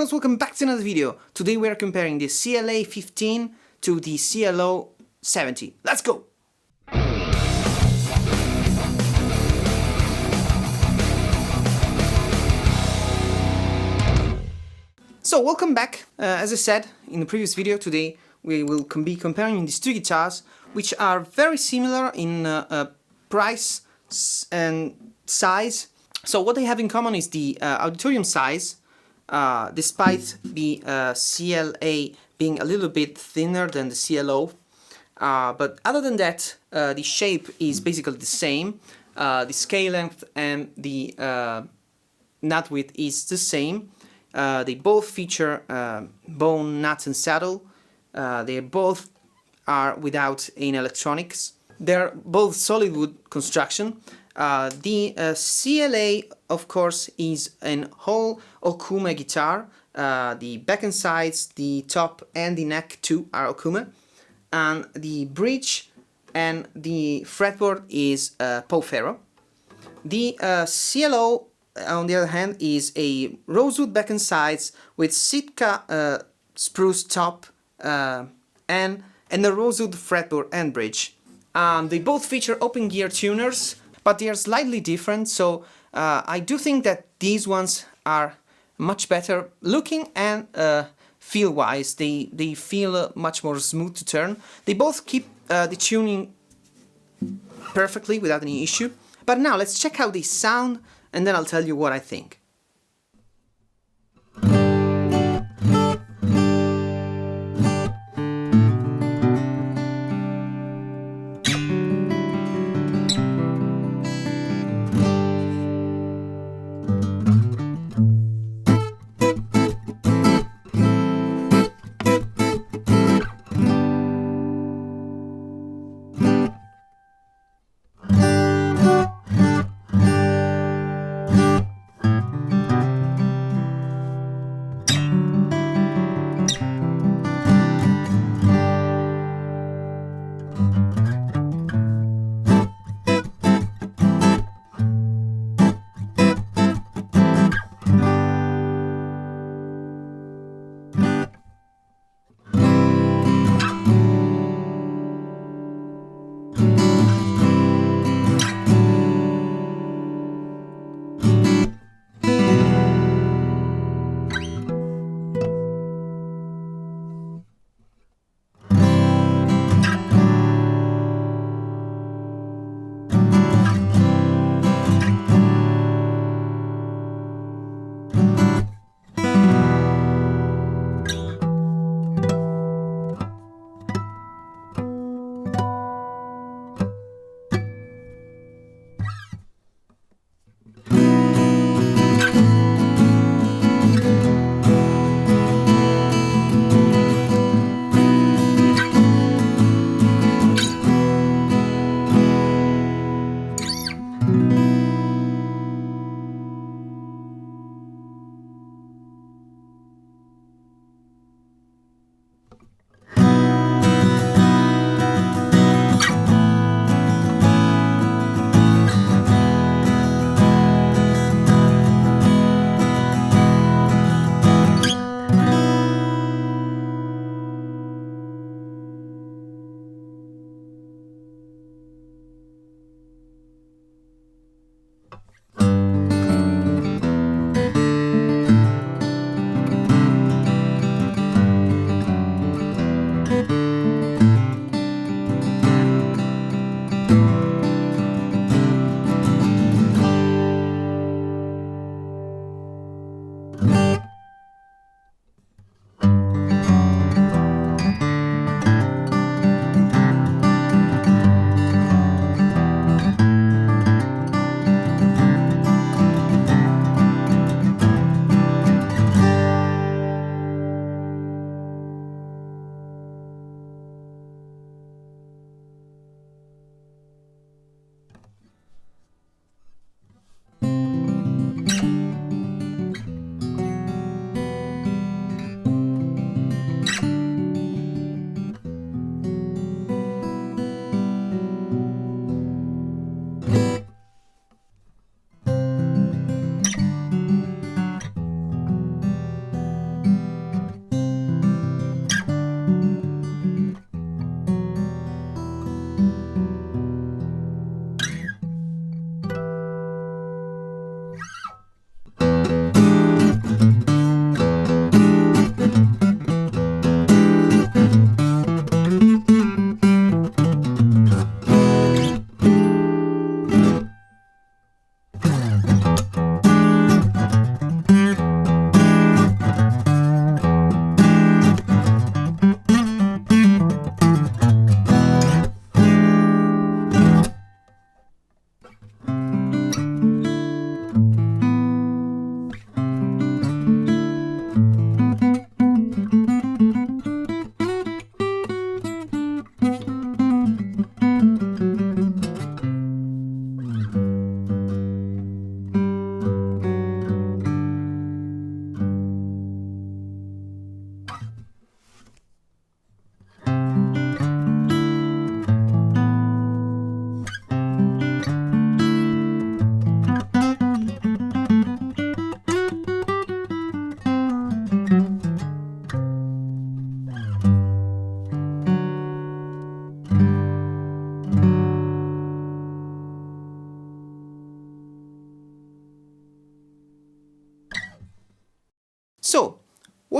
Jonas, welcome back to another video. Today we are comparing the CLA 15 to the CLO 70. Let's go! So welcome back. As I said in the previous video, today we will be comparing these two guitars, which are very similar in price and size. So what they have in common is the auditorium size. Despite the CLA being a little bit thinner than the CLO, but other than that, the shape is basically the same. The scale length and the nut width is the same. They both feature bone nuts and saddle. They both are without any electronics. They're both solid wood construction. The CLA, of course, is an whole Okuma guitar. The back and sides, the top and the neck too are Okuma. And the bridge and the fretboard is Pau-Ferro. The CLO, on the other hand, is a rosewood back and sides with Sitka spruce top and a rosewood fretboard and bridge. They both feature open gear tuners, but they are slightly different, so I do think that these ones are much better looking and feel-wise. They feel much more smooth to turn. They both keep the tuning perfectly without any issue. But now let's check how they sound, and then I'll tell you what I think.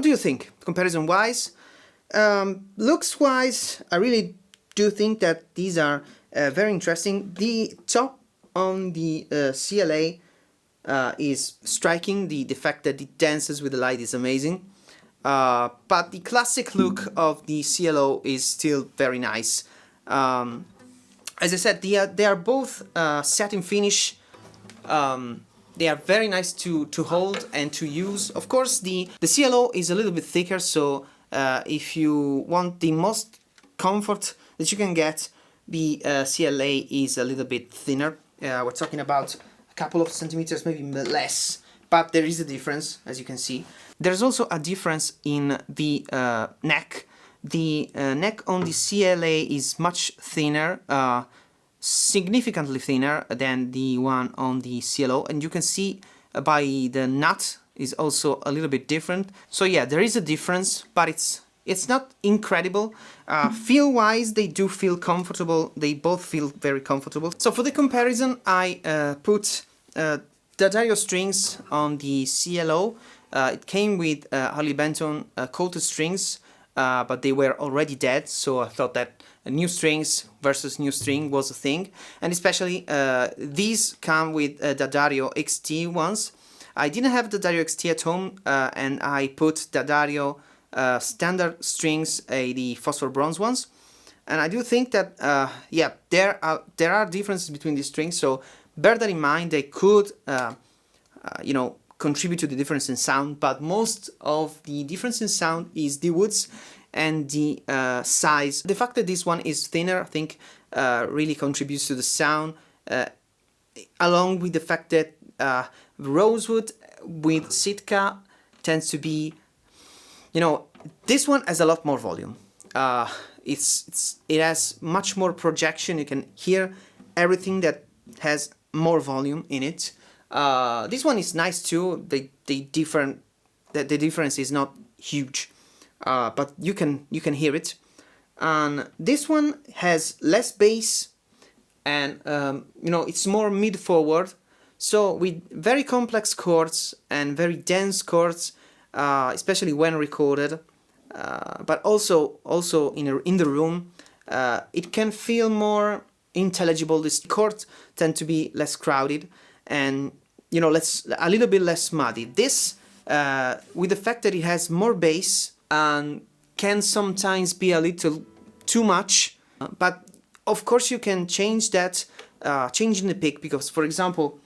what do you think, comparison-wise? Looks-wise, I really do think that these are very interesting. The top on the CLA is striking. The fact that it dances with the light is amazing. But the classic look of the CLO is still very nice. As I said, they are both satin finish. They are very nice to hold and to use. Of course, the CLO is a little bit thicker, so if you want the most comfort that you can get, the CLA is a little bit thinner. We're talking about a couple of centimeters, maybe less, but there is a difference, as you can see. There's also a difference in the neck. The neck on the CLA is much thinner, significantly thinner than the one on the CLO, and you can see by the nut is also a little bit different. So yeah, there is a difference, but it's not incredible. Feel-wise, they do feel comfortable. They both feel very comfortable. So for the comparison, I put D'Addario strings on the CLO. It came with Harley Benton coated strings, but they were already dead, so I thought that new strings versus new string was a thing. And especially these come with D'Addario XT ones. I didn't have D'Addario XT at home, and I put D'Addario standard strings, the phosphor bronze ones. And I do think that, yeah, there are differences between these strings, so bear that in mind. They could, you know, contribute to the difference in sound, but most of the difference in sound is the woods and the size. The fact that this one is thinner, I think, really contributes to the sound, along with the fact that rosewood with Sitka tends to be, you know, this one has a lot more volume. It has much more projection. You can hear everything that has more volume in it. This one is nice too. The difference is not huge, but you can hear it. And this one has less bass, and you know, it's more mid forward. So with very complex chords and very dense chords, especially when recorded, but also in the room, it can feel more intelligible. The chords tend to be less crowded and, you know, a little bit less muddy. This, with the fact that it has more bass and can sometimes be a little too much, but of course you can change that, changing the pick, because, for example,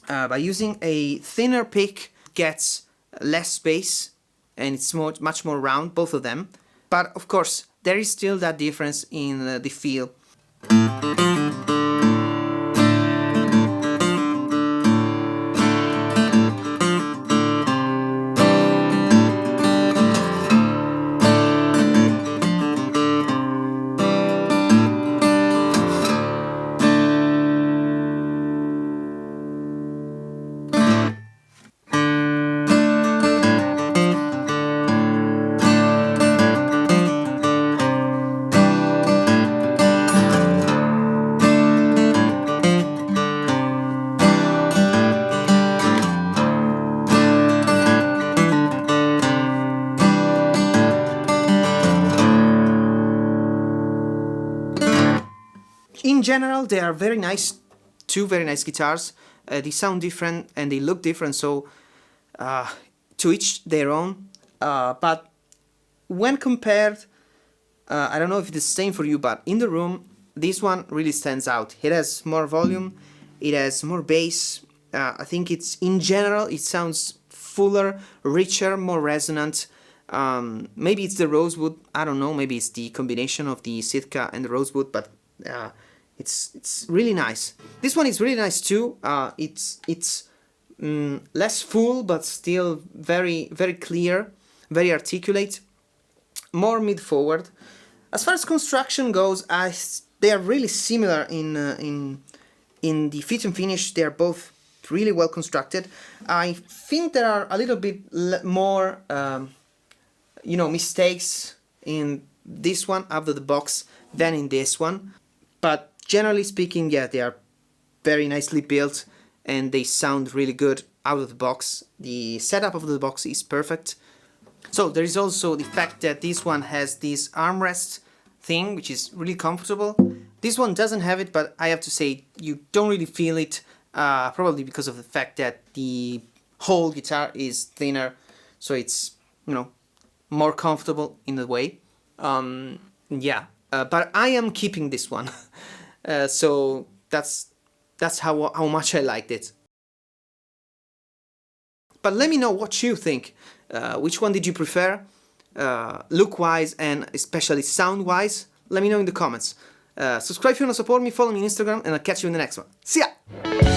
by using a thinner pick gets less bass and it's much more round, both of them. But of course, there is still that difference in the feel. In general, they are very nice, two very nice guitars. They sound different and they look different, so to each their own. But when compared, I don't know if it's the same for you, but in the room, this one really stands out. It has more volume, it has more bass. I think it's, in general, it sounds fuller, richer, more resonant. Maybe it's the rosewood, I don't know, maybe it's the combination of the Sitka and the rosewood, but it's really nice. This one is really nice too. It's less full, but still very clear, very articulate, more mid forward. As far as construction goes, they are really similar in the fit and finish. They are both really well constructed. I think there are a little bit more you know, mistakes in this one out of the box than in this one, but generally speaking, yeah, they are very nicely built and they sound really good out of the box. The setup of the box is perfect. So there is also the fact that this one has this armrest thing, which is really comfortable. This one doesn't have it, but I have to say you don't really feel it, probably because of the fact that the whole guitar is thinner, so it's, you know, more comfortable in a way. Yeah, but I am keeping this one, so that's how much I liked it. But let me know what you think. Which one did you prefer, look-wise and especially sound-wise? Let me know in the comments. Subscribe if you want to support me, follow me on Instagram, and I'll catch you in the next one. See ya!